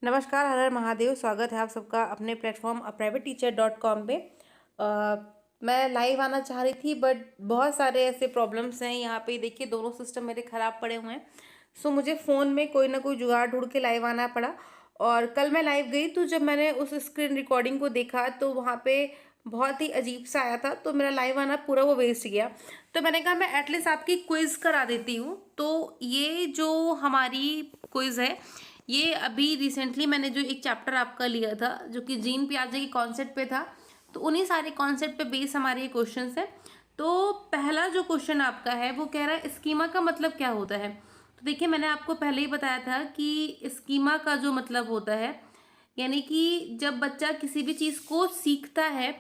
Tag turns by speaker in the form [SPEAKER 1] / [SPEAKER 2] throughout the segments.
[SPEAKER 1] नमस्कार, हर हर महादेव। स्वागत है आप सबका अपने प्लेटफॉर्म privateteacher.com पे। मैं लाइव आना चाह रही थी बट बहुत सारे ऐसे प्रॉब्लम्स हैं यहाँ पे। देखिए, दोनों सिस्टम मेरे ख़राब पड़े हुए हैं। सो मुझे फ़ोन में कोई ना कोई जुगाड़ ढूंढ के लाइव आना पड़ा। और कल मैं लाइव गई तो जब मैंने उस स्क्रीन रिकॉर्डिंग को देखा तो वहाँ पे बहुत ही अजीब सा आया था, तो मेरा लाइव आना पूरा वो वेस्ट गया। तो मैंने कहा मैं एटलीस्ट आपकी क्विज़ करा देती हूँ। तो ये जो हमारी क्विज़ है, ये अभी रिसेंटली मैंने जो एक चैप्टर आपका लिया था जो कि जीन पियाजे के कॉन्सेप्ट पे था, तो उन्हीं सारे कॉन्सेप्ट पे बेस हमारे ये क्वेश्चंस है। तो पहला जो क्वेश्चन आपका है वो कह रहा है स्कीमा का मतलब क्या होता है। तो देखिए, मैंने आपको पहले ही बताया था कि स्कीमा का जो मतलब होता है, यानी कि जब बच्चा किसी भी चीज़ को सीखता है,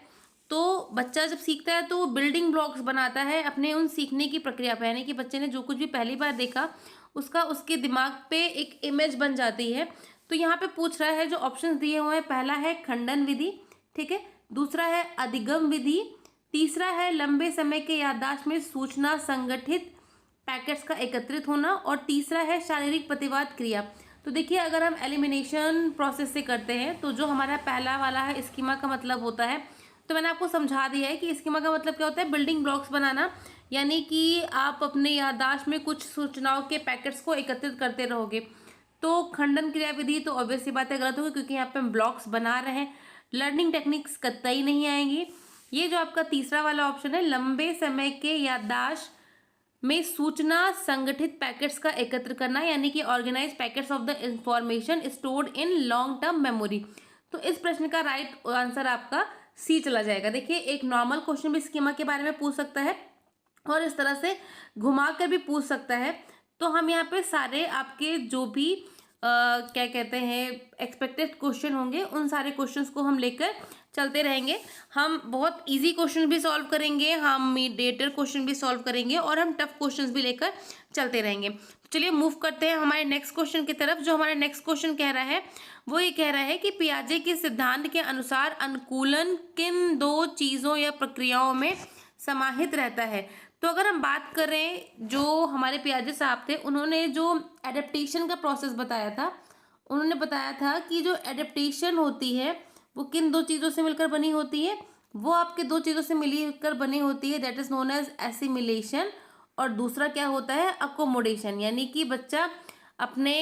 [SPEAKER 1] तो बच्चा जब सीखता है तो वो बिल्डिंग ब्लॉक्स बनाता है अपने उन सीखने की प्रक्रिया पे। यानी कि बच्चे ने जो कुछ भी पहली बार देखा उसका उसके दिमाग पे एक इमेज बन जाती है। तो यहाँ पे पूछ रहा है, जो ऑप्शंस दिए हुए हैं, पहला है खंडन विधि, ठीक है, दूसरा है अधिगम विधि, तीसरा है लंबे समय के याददाश्त में सूचना संगठित पैकेट्स का एकत्रित होना, और तीसरा है शारीरिक प्रतिवाद क्रिया। तो देखिए, अगर हम एलिमिनेशन प्रोसेस से करते हैं तो जो हमारा पहला वाला है स्कीमा का मतलब होता है, तो मैंने आपको समझा दिया है कि स्कीमा का मतलब क्या होता है, बिल्डिंग ब्लॉक्स बनाना। यानी कि आप अपने याददाश्त में कुछ सूचनाओं के पैकेट्स को एकत्रित करते रहोगे। तो खंडन क्रिया विधि तो ऑब्वियस सी बात है गलत होगी, क्योंकि यहाँ पे हम ब्लॉक्स बना रहे हैं। लर्निंग टेक्निक्स कतई नहीं आएंगी। ये जो आपका तीसरा वाला ऑप्शन है, लंबे समय के याददाश्त में सूचना संगठित पैकेट्स का एकत्र करना, यानी कि organise packets of the information stored in long term memory. तो इस प्रश्न का राइट आंसर आपका सी चला जाएगा। देखिए, एक नॉर्मल क्वेश्चन भी स्कीमा के बारे में पूछ सकता है और इस तरह से घुमा कर भी पूछ सकता है। तो हम यहाँ पे सारे आपके जो भी क्या कहते हैं एक्सपेक्टेड क्वेश्चन होंगे, उन सारे क्वेश्चंस को हम लेकर चलते रहेंगे। हम बहुत इजी क्वेश्चन भी सॉल्व करेंगे, हम मीडिएटर क्वेश्चन भी सॉल्व करेंगे, और हम टफ क्वेश्चंस भी लेकर चलते रहेंगे। तो चलिए मूव करते हैं हमारे नेक्स्ट क्वेश्चन की तरफ। जो हमारा नेक्स्ट क्वेश्चन कह रहा है वो ये कह रहा है कि पियाजे के सिद्धांत के अनुसार अनुकूलन किन दो चीज़ों या प्रक्रियाओं में समाहित रहता है। तो अगर हम बात करें, जो हमारे पियाजे साहब थे, उन्होंने जो एडेप्टेशन का प्रोसेस बताया था, उन्होंने बताया था कि जो एडेप्टेशन होती है वो किन दो चीज़ों से मिलकर बनी होती है। वो आपके दो चीज़ों से मिलकर बनी होती है, that is known as assimilation, और दूसरा क्या होता है, अकोमोडेशन। यानी कि बच्चा अपने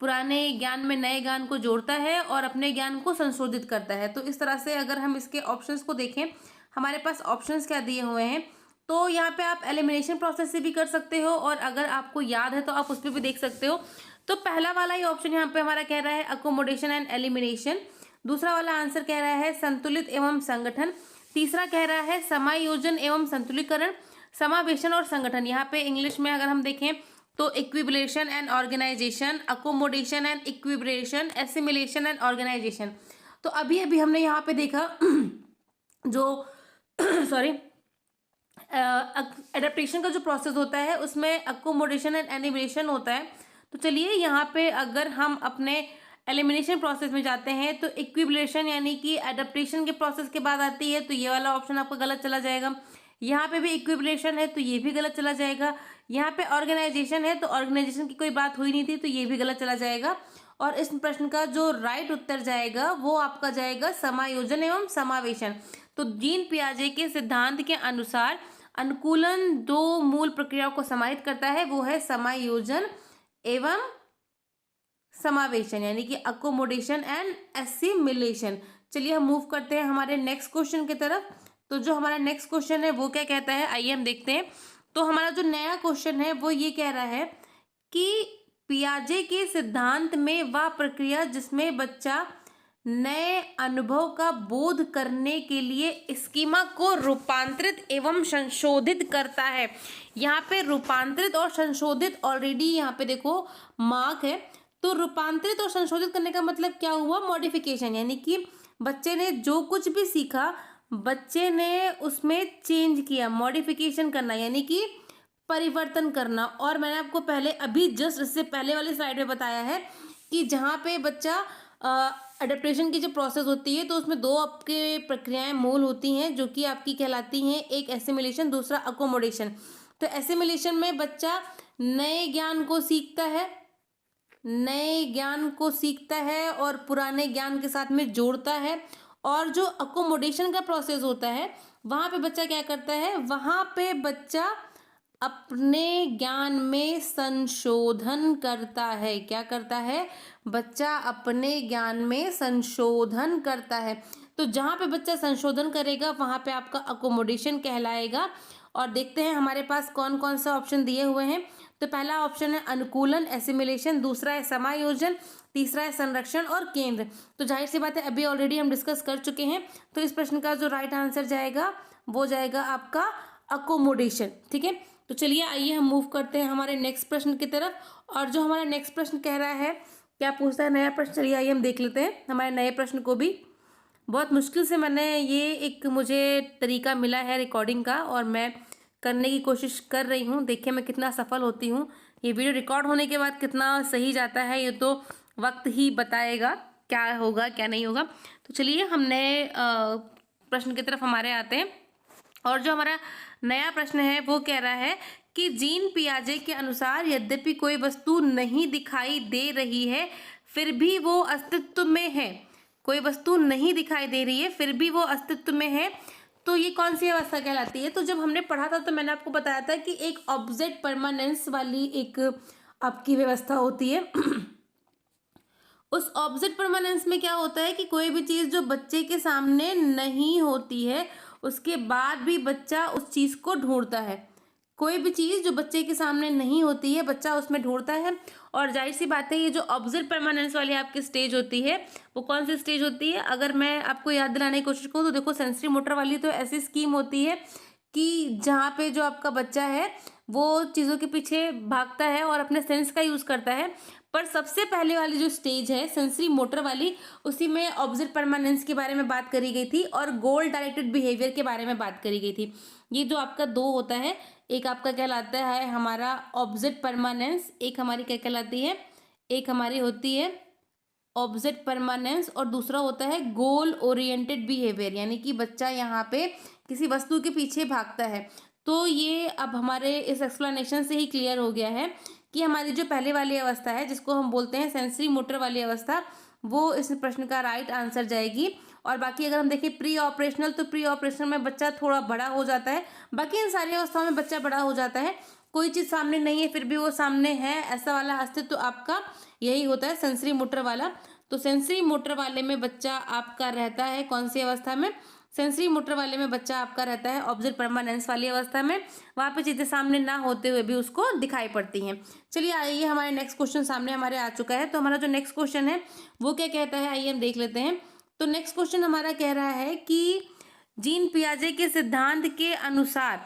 [SPEAKER 1] पुराने ज्ञान में नए ज्ञान को जोड़ता है और अपने ज्ञान को संशोधित करता है। तो इस तरह से अगर हम इसके ऑप्शंस को देखें, हमारे पास ऑप्शंस क्या दिए हुए हैं, तो यहाँ पे आप एलिमिनेशन प्रोसेस से भी कर सकते हो, और अगर आपको याद है तो आप उस पर भी देख सकते हो। तो पहला वाला ही ऑप्शन यहाँ पे हमारा कह रहा है अकोमोडेशन एंड एलिमिनेशन। दूसरा वाला आंसर कह रहा है संतुलित एवं संगठन। तीसरा कह रहा है समायोजन एवं संतुलीकरण, समावेशन और संगठन। यहाँ पे इंग्लिश में अगर हम देखें तो equilibration and organisation, accommodation and equilibration, assimilation and organisation. तो अभी अभी हमने यहाँ पे देखा जो सॉरी एडेप्टेशन का जो प्रोसेस होता है उसमें अकोमोडेशन एंड एनिमेशन होता है। तो चलिए, यहाँ पे अगर हम अपने एलिमिनेशन प्रोसेस में जाते हैं तो इक्विबलेशन यानी कि एडेप्टेशन के प्रोसेस के बाद आती है, तो ये वाला ऑप्शन आपका गलत चला जाएगा। यहाँ पे भी इक्विबलेशन है तो ये भी गलत चला जाएगा। यहाँ पे ऑर्गेनाइजेशन है तो ऑर्गेनाइजेशन की कोई बात हुई नहीं थी, तो ये भी गलत चला जाएगा। और इस प्रश्न का जो राइट उत्तर जाएगा वो आपका जाएगा समायोजन एवं समावेशन। तो जीन पियाजे के सिद्धांत के अनुसार अनुकूलन दो मूल प्रक्रियाओं को समाहित करता है, वो है समायोजन एवं समावेशन, यानी कि अकोमोडेशन एंड एसिमिलेशन। चलिए हम मूव करते हैं हमारे नेक्स्ट क्वेश्चन की तरफ। तो जो हमारा नेक्स्ट क्वेश्चन है वो क्या कहता है, आइए हम देखते हैं। तो हमारा जो नया क्वेश्चन है वो ये कह रहा है कि पियाजे के सिद्धांत में वह प्रक्रिया जिसमें बच्चा नए अनुभव का बोध करने के लिए स्कीमा को रूपांतरित एवं संशोधित करता है। यहाँ पे रूपांतरित और संशोधित ऑलरेडी यहाँ पे देखो मार्क है। तो रूपांतरित और संशोधित करने का मतलब क्या हुआ, मॉडिफिकेशन। यानी कि बच्चे ने जो कुछ भी सीखा, बच्चे ने उसमें चेंज किया, मॉडिफिकेशन करना यानी कि परिवर्तन करना। और मैंने आपको पहले अभी जस्ट इससे पहले वाली स्लाइड में बताया है कि जहाँ पे बच्चा अडेप्टेशन की जो प्रोसेस होती है तो उसमें दो आपके प्रक्रियाएं मूल होती हैं जो कि आपकी कहलाती हैं, एक एसिमिलेशन, दूसरा अकोमोडेशन। तो एसिमिलेशन में बच्चा नए ज्ञान को सीखता है, नए ज्ञान को सीखता है और पुराने ज्ञान के साथ में जोड़ता है। और जो अकोमोडेशन का प्रोसेस होता है वहाँ पे बच्चा क्या करता है, वहाँ पे बच्चा अपने ज्ञान में संशोधन करता है। क्या करता है, बच्चा अपने ज्ञान में संशोधन करता है। तो जहाँ पे बच्चा संशोधन करेगा वहाँ पे आपका अकोमोडेशन कहलाएगा। और देखते हैं हमारे पास कौन कौन सा ऑप्शन दिए हुए हैं। तो पहला ऑप्शन है अनुकूलन, एसिमिलेशन, दूसरा है समायोजन, तीसरा है संरक्षण और केंद्र। तो जाहिर सी बात है अभी ऑलरेडी हम डिस्कस कर चुके हैं। तो इस प्रश्न का जो राइट आंसर जाएगा वो जाएगा आपका अकोमोडेशन। ठीक है, तो चलिए आइए हम मूव करते हैं हमारे नेक्स्ट प्रश्न की तरफ। और जो हमारा नेक्स्ट प्रश्न कह रहा है, क्या पूछता है नया प्रश्न, चलिए आइए हम देख लेते हैं हमारे नए प्रश्न को भी। बहुत मुश्किल से मैंने ये एक मुझे तरीका मिला है रिकॉर्डिंग का और मैं करने की कोशिश कर रही हूँ। देखिए मैं कितना सफल होती हूँ। ये वीडियो रिकॉर्ड होने के बाद कितना सही जाता है ये तो वक्त ही बताएगा क्या होगा क्या नहीं होगा। तो चलिए हम नए प्रश्न की तरफ हमारे आते हैं। और जो हमारा नया प्रश्न है वो कह रहा है कि जीन पियाजे के अनुसार यद्यपि कोई वस्तु नहीं दिखाई दे रही है फिर भी वो अस्तित्व में है। कोई वस्तु नहीं दिखाई दे रही है फिर भी वो अस्तित्व में है, तो ये कौन सी अवस्था कहलाती है। तो जब हमने पढ़ा था तो मैंने आपको बताया था कि एक ऑब्जेक्ट परमानेंस वाली एक आपकी व्यवस्था होती है। उस ऑब्जेक्ट परमानेंस में क्या होता है कि कोई भी चीज़ जो बच्चे के सामने नहीं होती है उसके बाद भी बच्चा उस चीज़ को ढूंढता है। कोई भी चीज़ जो बच्चे के सामने नहीं होती है बच्चा उसमें ढूंढता है। और जाहिर सी बात है ये जो ऑब्जेक्ट परमानेंस वाली आपकी स्टेज होती है वो कौन सी स्टेज होती है, अगर मैं आपको याद दिलाने की कोशिश करूँ तो देखो सेंसरी मोटर वाली तो ऐसी स्कीम होती है कि जहाँ पे जो आपका बच्चा है वो चीज़ों के पीछे भागता है और अपने सेंस का यूज़ करता है। पर सबसे पहले वाली जो स्टेज है सेंसरी मोटर वाली, उसी में ऑब्जेक्ट परमानेंस के बारे में बात करी गई थी और गोल डायरेक्टेड बिहेवियर के बारे में बात करी गई थी। ये जो आपका दो होता है, एक आपका कहलाता है हमारा ऑब्जेक्ट परमानेंस, एक हमारी क्या कहलाती है, एक हमारी होती है ऑब्जेक्ट परमानेंस और दूसरा होता है गोल ओरिएंटेड बिहेवियर, यानी कि बच्चा यहाँ पे किसी वस्तु के पीछे भागता है। तो ये अब हमारे इस एक्सप्लेनेशन से ही क्लियर हो गया है कि हमारी जो पहले वाली अवस्था है जिसको हम बोलते हैं सेंसरी मोटर वाली अवस्था, वो इस प्रश्न का राइट आंसर जाएगी। और बाकी अगर हम देखें प्री ऑपरेशनल, तो प्री ऑपरेशनल में बच्चा थोड़ा बड़ा हो जाता है। बाकी इन सारी अवस्थाओं में बच्चा बड़ा हो जाता है। कोई चीज़ सामने नहीं है फिर भी वो सामने है, ऐसा वाला अस्तित्व तो आपका यही होता है सेंसरी मोटर वाला। तो सेंसरी मोटर वाले में बच्चा आपका रहता है कौन सी अवस्था में, सेंसरी मोटर वाले में बच्चा आपका रहता है ऑब्जेक्ट परमानेंस वाली अवस्था में। वहाँ पे चीज़ें सामने ना होते हुए भी उसको दिखाई पड़ती हैं। चलिए आइए हमारे नेक्स्ट क्वेश्चन सामने हमारे आ चुका है। तो हमारा जो नेक्स्ट क्वेश्चन है वो क्या कहता है, आइए हम देख लेते हैं। तो नेक्स्ट क्वेश्चन हमारा कह रहा है कि जीन पियाजे के सिद्धांत के अनुसार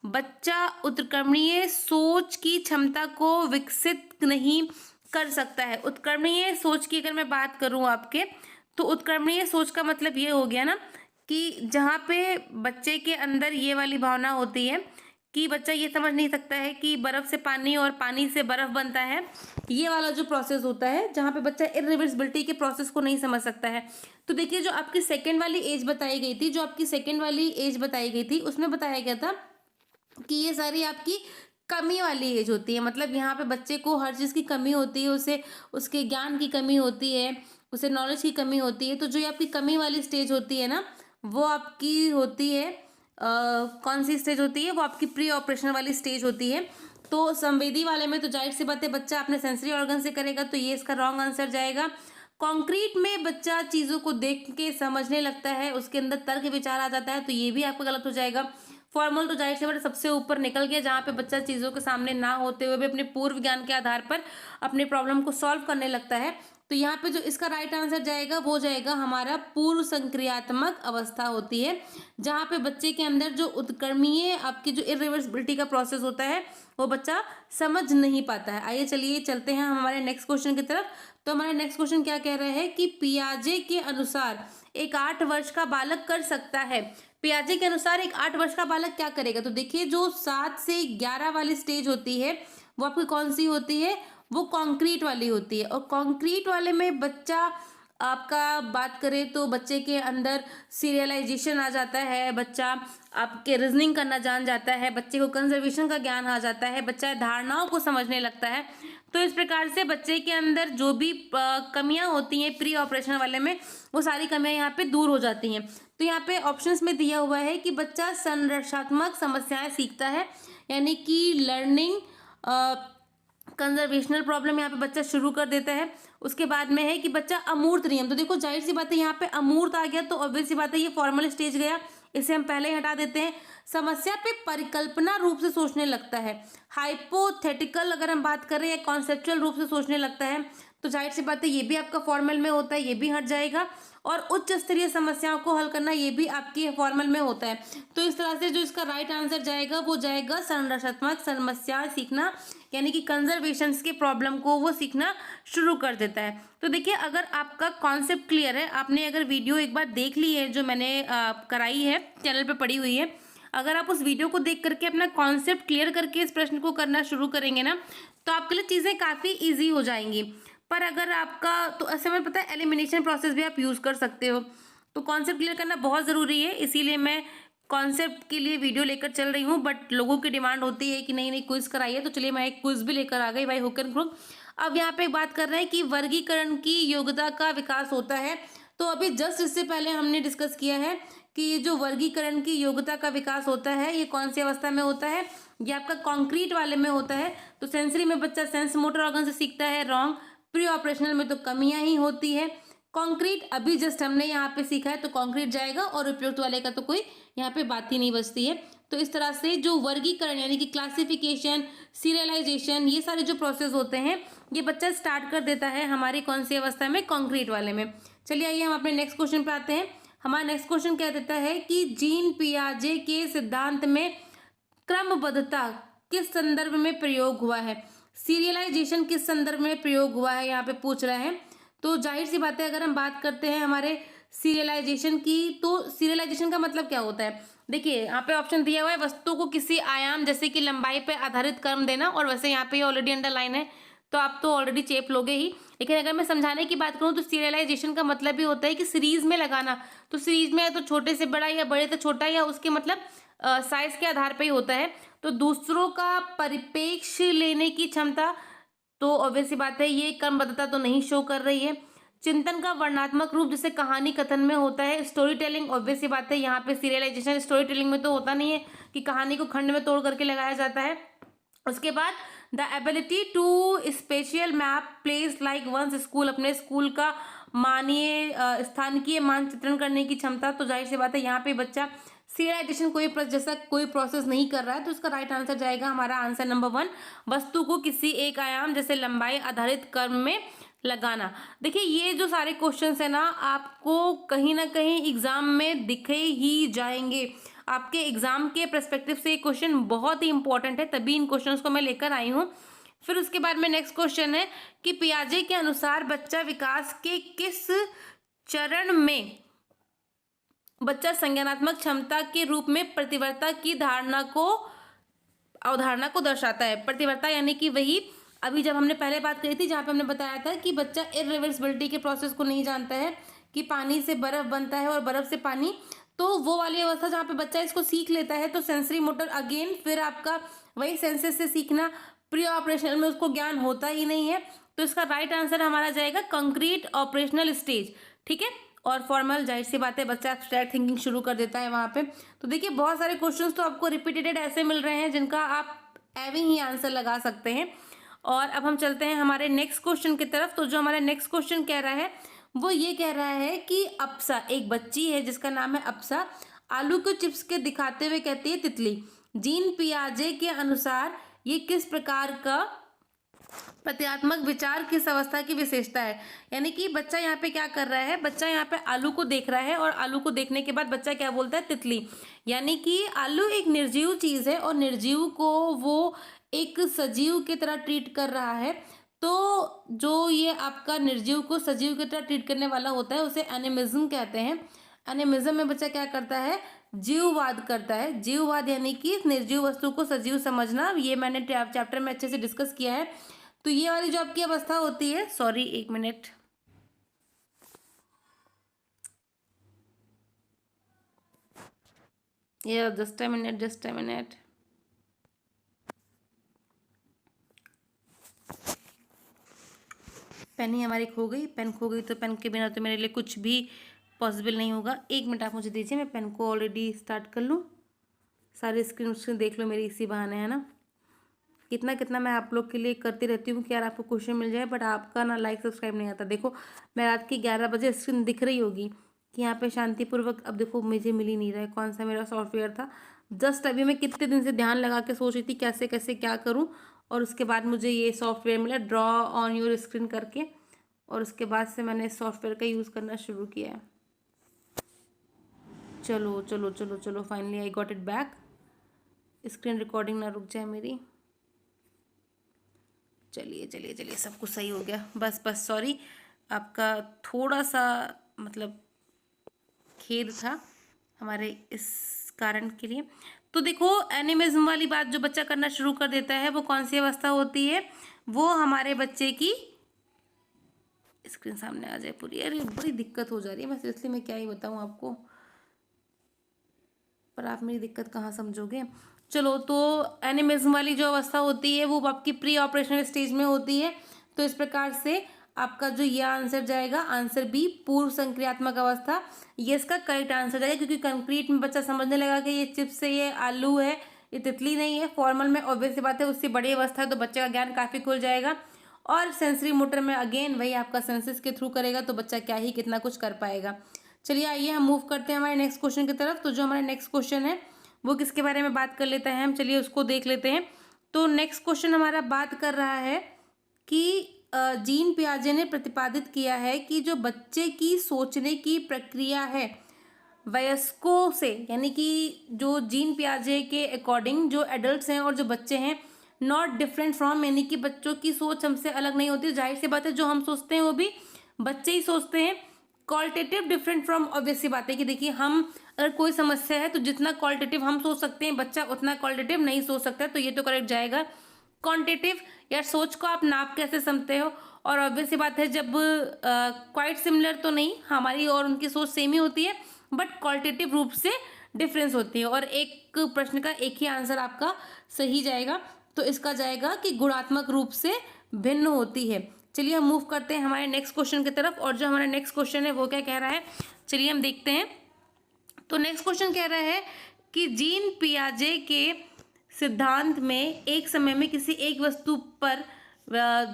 [SPEAKER 1] बच्चा उत्क्रमणीय सोच की क्षमता को विकसित नहीं कर सकता है। उत्क्रमणीय सोच की अगर मैं बात करूं आपके, तो उत्क्रमणीय सोच का मतलब ये हो गया ना कि जहाँ पे बच्चे के अंदर ये वाली भावना होती है कि बच्चा ये समझ नहीं सकता है कि बर्फ़ से पानी और पानी से बर्फ़ बनता है। ये वाला जो प्रोसेस होता है जहाँ पे बच्चा इरिवर्सिबिलिटी के प्रोसेस को नहीं समझ सकता है। तो देखिए जो आपकी सेकेंड वाली एज बताई गई थी, उसमें बताया गया था कि ये सारी आपकी कमी वाली एज होती है। मतलब यहाँ पे बच्चे को हर चीज़ की कमी होती है, उसे उसके ज्ञान की कमी होती है, उसे नॉलेज की कमी होती है। तो जो ये आपकी कमी वाली स्टेज होती है ना, वो आपकी होती है कौन सी स्टेज होती है, वो आपकी प्री ऑपरेशनल वाली स्टेज होती है। तो संवेदी वाले में तो जाहिर सी बात है बच्चा अपने सेंसरी ऑर्गन से करेगा, तो ये इसका रॉन्ग आंसर जाएगा। कॉन्क्रीट में बच्चा चीज़ों को देख के समझने लगता है, उसके अंदर तर्क विचार आ जाता है, तो ये भी आपका गलत हो जाएगा। फॉर्मल तो जाहिर सी बात है सबसे ऊपर निकल गया, जहाँ पे बच्चा चीज़ों के सामने ना होते हुए भी अपने पूर्व ज्ञान के आधार पर अपने प्रॉब्लम को सॉल्व करने लगता है। तो यहाँ पे जो इसका राइट आंसर जाएगा वो जाएगा हमारा पूर्व संक्रियात्मक अवस्था होती है, जहाँ पे बच्चे के अंदर जो उत्क्रमणीय आपकी जो इरिवर्सिबिलिटी का प्रोसेस होता है वो बच्चा समझ नहीं पाता है। आइए चलिए चलते हैं हम हमारे नेक्स्ट क्वेश्चन की तरफ। तो हमारा नेक्स्ट क्वेश्चन क्या कह रहा है कि पियाजे के अनुसार एक 8 वर्ष का बालक कर सकता है। पियाजे के अनुसार एक 8 वर्ष का बालक क्या करेगा, तो देखिए जो 7 से 11 वाली स्टेज होती है वो आपकी कौन सी होती है, वो कंक्रीट वाली होती है। और कंक्रीट वाले में बच्चा आपका बात करें तो बच्चे के अंदर सीरियलाइजेशन आ जाता है, बच्चा आपके रीजनिंग करना जान जाता है, बच्चे को कंजर्वेशन का ज्ञान आ जाता है, बच्चा धारणाओं को समझने लगता है। तो इस प्रकार से बच्चे के अंदर जो भी कमियां होती हैं प्री ऑपरेशन वाले में, वो सारी कमियां यहाँ पे दूर हो जाती हैं। तो यहाँ पे ऑप्शंस में दिया हुआ है कि बच्चा संरचनात्मक समस्याएं सीखता है, यानी कि लर्निंग कंजर्वेशनल प्रॉब्लम यहाँ पे बच्चा शुरू कर देता है। उसके बाद में है कि बच्चा अमूर्त नियम, तो देखो जाहिर सी बात है यहाँ पे अमूर्त आ गया तो ऑब्वियस सी बात है ये फॉर्मल स्टेज गया, इसे हम पहले ही हटा देते हैं। समस्या पे परिकल्पना रूप से सोचने लगता है, हाइपोथेटिकल अगर हम बात करें या कॉन्सेप्चुअल रूप से सोचने लगता है, तो जाहिर सी बात है ये भी आपका फॉर्मल में होता है, ये भी हट जाएगा। और उच्च स्तरीय समस्याओं को हल करना ये भी आपकी फॉर्मल में होता है। तो इस तरह से जो इसका राइट आंसर जाएगा वो जाएगा संरचनात्मक समस्या सीखना, यानी कि कंजर्वेशंस के प्रॉब्लम को वो सीखना शुरू कर देता है। तो देखिए अगर आपका कॉन्सेप्ट क्लियर है, आपने अगर वीडियो एक बार देख ली है जो मैंने कराई है चैनल पे पड़ी हुई है, अगर आप उस वीडियो को देख करके अपना कॉन्सेप्ट क्लियर करके इस प्रश्न को करना शुरू करेंगे ना, तो आपके लिए चीज़ें काफ़ी ईजी हो जाएंगी। पर अगर आपका, तो ऐसे में पता है एलिमिनेशन प्रोसेस भी आप यूज़ कर सकते हो। तो कॉन्सेप्ट क्लियर करना बहुत ज़रूरी है, इसीलिए मैं कॉन्सेप्ट के लिए वीडियो लेकर चल रही हूँ। बट लोगों की डिमांड होती है कि नहीं नहीं क्विज कराइए, तो चलिए मैं एक क्विज भी लेकर आ गई भाई, हुक एंड क्रुक। अब यहाँ पे बात कर रहे हैं कि वर्गीकरण की योग्यता का विकास होता है। तो अभी जस्ट इससे पहले हमने डिस्कस किया है कि ये जो वर्गीकरण की योग्यता का विकास होता है ये कौन सी अवस्था में होता है, ये आपका कॉन्क्रीट वाले में होता है। तो सेंसरी में बच्चा सेंस मोटर ऑर्गन से सीखता है, रॉन्ग। प्री ऑपरेशनल में तो कमियां ही होती है। कॉन्क्रीट अभी जस्ट हमने यहाँ पे सीखा है तो कॉन्क्रीट जाएगा, और उपयुक्त वाले का तो कोई यहाँ पे बात ही नहीं बचती है। तो इस तरह से जो वर्गीकरण यानी कि क्लासिफिकेशन, सीरियलाइजेशन, ये सारे जो प्रोसेस होते हैं ये बच्चा स्टार्ट कर देता है हमारी कौन सी अवस्था में, कॉन्क्रीट वाले में। चलिए आइए हम अपने नेक्स्ट क्वेश्चन पे आते हैं। हमारा नेक्स्ट क्वेश्चन कह देता है कि जीन पियाजे के सिद्धांत में क्रमबद्धता किस संदर्भ में प्रयोग हुआ है, सीरियलाइजेशन किस संदर्भ में प्रयोग हुआ है, यहाँ पे पूछ रहे हैं। तो जाहिर सी बात है अगर हम बात करते हैं हमारे सीरियलाइजेशन की, तो सीरियलाइजेशन का मतलब क्या होता है, देखिए यहाँ पे ऑप्शन दिया हुआ है वस्तु को किसी आयाम जैसे कि लंबाई पे आधारित क्रम देना, और वैसे यहाँ पे ऑलरेडी अंडरलाइन है तो आप तो ऑलरेडी चेप लोगे ही। लेकिन अगर मैं समझाने की बात करूँ तो सीरियलाइजेशन का मतलब भी होता है कि सीरीज में लगाना। तो सीरीज में तो छोटे से बड़ा या बड़े से छोटा, या उसके मतलब साइज के आधार पर ही होता है। तो दूसरों का परिप्रेक्ष्य लेने की क्षमता, तो ऑब्वियस सी बात है ये क्रमबद्धता तो नहीं शो कर रही है। चिंतन का वर्णनात्मक रूप जैसे कहानी कथन में होता है, स्टोरी टेलिंग, ऑब्वियस सी बात है यहाँ पे सीरियलाइजेशन स्टोरी टेलिंग में तो होता नहीं है कि कहानी को खंड में तोड़ करके लगाया जाता है। उसके बाद the ability to spatial map place like one's school, अपने स्कूल का मानवीय स्थानिकीय मानचित्रण करने की क्षमता। तो जाहिर सी बात है यहाँ पे बच्चा सीरियलाइजेशन जैसा कोई प्रोसेस नहीं कर रहा है, तो इसका राइट आंसर जाएगा हमारा आंसर नंबर 1, वस्तु को किसी एक आयाम जैसे लंबाई आधारित क्रम में लगाना। देखिए ये जो सारे क्वेश्चंस है ना आपको कहीं ना कहीं एग्जाम में दिखे ही जाएंगे। आपके एग्जाम के पर्सपेक्टिव से ये क्वेश्चन बहुत ही इंपॉर्टेंट है, तभी इन क्वेश्चंस को मैं लेकर आई हूँ। फिर उसके बाद में नेक्स्ट क्वेश्चन है कि पियाजे के अनुसार बच्चा विकास के किस चरण में बच्चा संज्ञानात्मक क्षमता के रूप में प्रतिवर्ता की अवधारणा को दर्शाता है। प्रतिवर्ता यानी कि वही अभी जब हमने पहले बात करी थी जहाँ पे हमने बताया था कि बच्चा इरिवर्सिबिलिटी के प्रोसेस को नहीं जानता है कि पानी से बर्फ बनता है और बर्फ से पानी, तो वो वाली अवस्था जहाँ पे बच्चा इसको सीख लेता है। तो सेंसरी मोटर अगेन फिर आपका वही सेंसेस से सीखना, प्री ऑपरेशनल में उसको ज्ञान होता ही नहीं है। तो इसका राइट आंसर हमारा जाएगा कंक्रीट ऑपरेशनल स्टेज, ठीक है। और फॉर्मल जाहिर सी बात है बच्चा एब्स्ट्रैक्ट थिंकिंग शुरू कर देता है वहाँ पे। तो देखिए बहुत सारे क्वेश्चंस तो आपको रिपीटेड ऐसे मिल रहे हैं जिनका आप एवं ही आंसर लगा सकते हैं। और अब हम चलते हैं हमारे नेक्स्ट क्वेश्चन की तरफ। तो जो हमारा नेक्स्ट क्वेश्चन कह रहा है वो ये कह रहा है कि अप्सा, एक बच्ची है जिसका नाम है अप्सा, आलू के चिप्स के दिखाते हुए कहती है तितली। जीन पियाजे के अनुसार ये किस प्रकार का प्रत्यात्मक विचार किस अवस्था की विशेषता है। यानी कि बच्चा यहाँ पे क्या कर रहा है, बच्चा यहाँ पे आलू को देख रहा है और आलू को देखने के बाद बच्चा क्या बोलता है, तितली। यानी कि आलू एक निर्जीव चीज है और निर्जीव को वो एक सजीव की तरह ट्रीट कर रहा है। तो जो ये आपका निर्जीव को सजीव की तरह ट्रीट करने वाला होता है उसे एनिमिज्म कहते हैं। एनिमिज्म में बच्चा क्या करता है, जीववाद करता है। जीववाद यानी कि निर्जीव वस्तु को सजीव समझना, ये मैंने चैप्टर में अच्छे से डिस्कस किया है। तो ये वाली जो आपकी अवस्था होती है, सॉरी एक मिनट, ये just a minute, just a minute. Pen ही हमारी खो गई, पेन खो गई तो पेन के बिना तो मेरे लिए कुछ भी पॉसिबल नहीं होगा। 1 मिनट आप मुझे दीजिए, मैं पेन को ऑलरेडी स्टार्ट कर लूँ। सारे स्क्रीन देख लो मेरी इसी बहाने, है ना। कितना कितना मैं आप लोग के लिए करती रहती हूँ कि यार आपको क्वेश्चन मिल जाए, बट आपका ना लाइक सब्सक्राइब नहीं आता। देखो मैं रात की 11 बजे स्क्रीन दिख रही होगी कि यहाँ पे शांतिपूर्वक, अब देखो मुझे मिल ही नहीं रहा है कौन सा मेरा सॉफ्टवेयर था। जस्ट अभी मैं कितने दिन से ध्यान लगा के सोच रही थी कैसे कैसे क्या करूँ, और उसके बाद मुझे ये सॉफ्टवेयर मिला, ड्रॉ ऑन योर स्क्रीन करके, और उसके बाद से मैंने इस सॉफ्टवेयर का यूज़ करना शुरू किया है। चलो चलो चलो चलो, finally I got it back. Screen recording ना रुक जाए मेरी। चलिए चलिए चलिए, सब कुछ सही हो गया। बस बस सॉरी, आपका थोड़ा सा मतलब खेद था हमारे इस कारण के लिए। तो देखो एनिमिज्म वाली बात जो बच्चा करना शुरू कर देता है वो कौन सी अवस्था होती है? वो हमारे बच्चे की स्क्रीन सामने आ जाए पूरी। अरे बड़ी दिक्कत हो जा रही है, मैं सीरियसली मैं क्या ही बताऊँ आपको, पर आप मेरी दिक्कत कहाँ समझोगे। चलो, तो एनिमिज्म वाली जो अवस्था होती है वो आपकी प्री ऑपरेशनल स्टेज में होती है। तो इस प्रकार से आपका जो ये आंसर जाएगा, आंसर बी, पूर्व संक्रियात्मक अवस्था, ये इसका करेक्ट आंसर जाएगा। क्योंकि कंक्रीट में बच्चा समझने लगा कि ये चिप्स है, ये आलू है, ये तितली नहीं है। फॉर्मल में ऑब्वियस सी बात है उससे बड़ी अवस्था है, तो बच्चे का ज्ञान काफ़ी खुल जाएगा। और सेंसरी मोटर में अगेन वही आपका सेंसेस के थ्रू करेगा, तो बच्चा क्या ही कितना कुछ कर पाएगा। चलिए आइए हम मूव करते हैं हमारे नेक्स्ट क्वेश्चन की तरफ। तो जो हमारा नेक्स्ट क्वेश्चन है वो किसके बारे में बात कर लेते हैं हम, चलिए उसको देख लेते हैं। तो नेक्स्ट क्वेश्चन हमारा बात कर रहा है कि जीन पियाजे ने प्रतिपादित किया है कि जो बच्चे की सोचने की प्रक्रिया है वयस्कों से, यानी कि जो जीन पियाजे के अकॉर्डिंग जो एडल्ट्स हैं और जो बच्चे हैं, नॉट डिफरेंट फ्रॉम, यानी कि बच्चों की सोच हमसे अलग नहीं होती। जाहिर सी बात है जो हम सोचते हैं वो भी बच्चे ही सोचते हैं। क्वालिटेटिव डिफरेंट फ्रॉम, ऑब्वियस सी बात है कि देखिए हम अगर कोई समस्या है तो जितना क्वालिटेटिव हम सोच सकते हैं बच्चा उतना क्वालिटेटिव नहीं सोच सकता, तो ये तो करेक्ट जाएगा। क्वांटिटेटिव, यार सोच को आप नाप कैसे समझते हो, और ऑब्वियस सी बात है जब क्वाइट सिमिलर तो नहीं, हमारी और उनकी सोच सेम ही होती है, बट क्वालिटेटिव रूप से डिफरेंस होती है। और एक प्रश्न का एक ही आंसर आपका सही जाएगा, तो इसका जाएगा कि गुणात्मक रूप से भिन्न होती है। चलिए हम मूव करते हैं हमारे नेक्स्ट क्वेश्चन की तरफ, और जो हमारा नेक्स्ट क्वेश्चन है वो क्या कह रहा है, चलिए हम देखते हैं। तो नेक्स्ट क्वेश्चन कह रहा है कि जीन पियाजे के सिद्धांत में एक समय में किसी एक वस्तु पर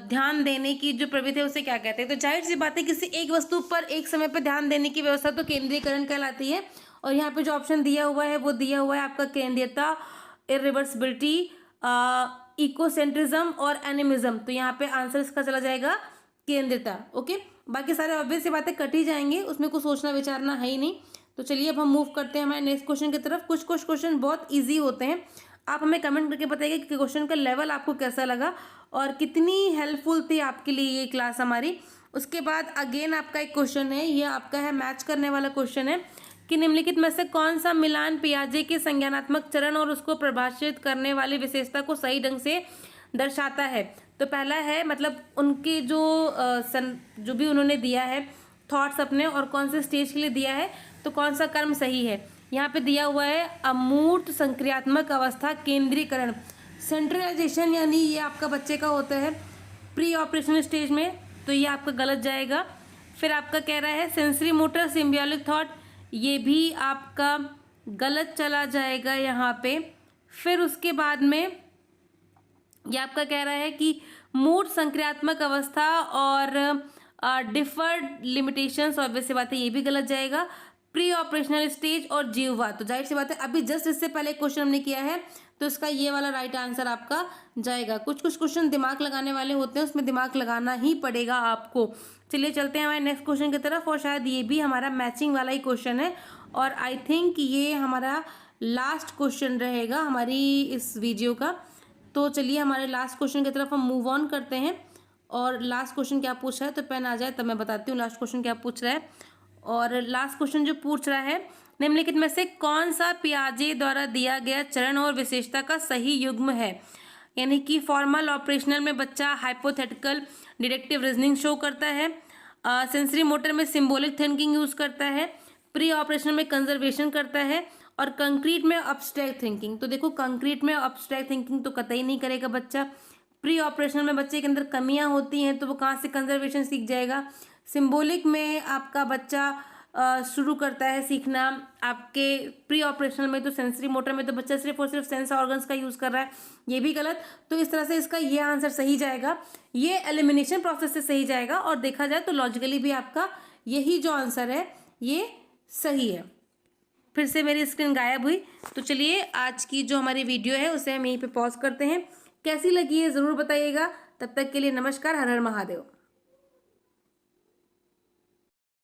[SPEAKER 1] ध्यान देने की जो प्रवृत्ति है उसे क्या कहते हैं? तो जाहिर सी बात है किसी एक वस्तु पर एक समय पर ध्यान देने की व्यवस्था तो केंद्रीकरण कहलाती है। और यहाँ पे जो ऑप्शन दिया हुआ है वो दिया हुआ है आपका केंद्रीयता, इरिवर्सिबिलिटी, इकोसेंट्रिज्म और एनिमिज्म। तो यहाँ पे आंसर इसका चला जाएगा केंद्रीयता। ओके, बाकी सारे ऑब्वियस सी बातें कट ही जाएंगे, उसमें कुछ सोचना विचारना है ही नहीं। तो चलिए अब हम मूव करते हैं हमारे नेक्स्ट क्वेश्चन की तरफ। कुछ कुछ क्वेश्चन बहुत इजी होते हैं, आप हमें कमेंट करके बताइए कि क्वेश्चन का लेवल आपको कैसा लगा और कितनी हेल्पफुल थी आपके लिए ये क्लास हमारी। उसके बाद अगेन आपका एक क्वेश्चन है, ये आपका है मैच करने वाला क्वेश्चन है कि निम्नलिखित में से कौन सा मिलान पियाजे के संज्ञानात्मक चरण और उसको प्रभाषित करने वाली विशेषता को सही ढंग से दर्शाता है। तो पहला है मतलब उनके जो जो भी उन्होंने दिया है थॉट्स अपने, और कौन से स्टेज के लिए दिया है, तो कौन सा कर्म सही है। यहाँ पे दिया हुआ है अमूर्त संक्रियात्मक अवस्था केंद्रीकरण, सेंट्रलाइजेशन, यानी ये आपका बच्चे का होता है प्री ऑपरेशनल स्टेज में, तो ये आपका गलत जाएगा। फिर आपका कह रहा है सेंसरी मोटर सिम्बियोलिक थॉट, ये भी आपका गलत चला जाएगा यहाँ पे। फिर उसके बाद में ये आपका कह रहा है कि मूर्त संक्रियात्मक अवस्था और डिफर्ड लिमिटेशंस, ऑब्वियस सी बात है ये भी गलत जाएगा। प्री ऑपरेशनल स्टेज और जीववाद, तो जाहिर सी बात है अभी जस्ट इससे पहले क्वेश्चन हमने किया है, तो इसका ये वाला राइट आंसर आपका जाएगा। कुछ कुछ क्वेश्चन दिमाग लगाने वाले होते हैं, उसमें दिमाग लगाना ही पड़ेगा आपको। चलिए चलते हैं हमारे नेक्स्ट क्वेश्चन की तरफ, और शायद ये भी हमारा मैचिंग वाला ही क्वेश्चन है, और आई थिंक ये हमारा लास्ट क्वेश्चन रहेगा हमारी इस वीडियो का। तो चलिए हमारे लास्ट क्वेश्चन की तरफ हम मूव ऑन करते हैं। और लास्ट क्वेश्चन क्या पूछ रहा है, तो पेन आ जाए तब मैं बताती हूँ लास्ट क्वेश्चन क्या पूछ रहा है। और लास्ट क्वेश्चन जो पूछ रहा है, निम्नलिखित में से कौन सा पियाजे द्वारा दिया गया चरण और विशेषता का सही युग्म है। यानी कि फॉर्मल ऑपरेशनल में बच्चा हाइपोथेटिकल डिडक्टिव रीजनिंग शो करता है, सेंसरी मोटर में सिंबॉलिक थिंकिंग यूज करता है, प्री ऑपरेशनल में कंजर्वेशन करता है, और कंक्रीट में अब्स्ट्रैक्ट थिंकिंग, तो देखो कंक्रीट में अब्स्ट्रैक्ट थिंकिंग तो कतई नहीं करेगा बच्चा। प्री ऑपरेशनल में बच्चे के अंदर कमियां होती हैं तो वो कहाँ से कंजर्वेशन सीख जाएगा। सिंबॉलिक में आपका बच्चा शुरू करता है सीखना। आपके प्री ऑपरेशनल में तो सेंसरी मोटर में तो बच्चा सिर्फ और सिर्फ सेंस ऑर्गन्स का यूज़ कर रहा है, ये भी गलत। तो इस तरह से इसका ये आंसर सही जाएगा, ये एलिमिनेशन प्रोसेस से सही जाएगा। और देखा जाए तो लॉजिकली भी आपका यही जो आंसर है ये सही है। फिर से मेरी स्क्रीन गायब हुई, तो चलिए आज की जो हमारी वीडियो है उसे हम यहीं पे पॉज करते हैं। कैसी लगी है ज़रूर बताइएगा। तब तक के लिए नमस्कार, हर हर महादेव।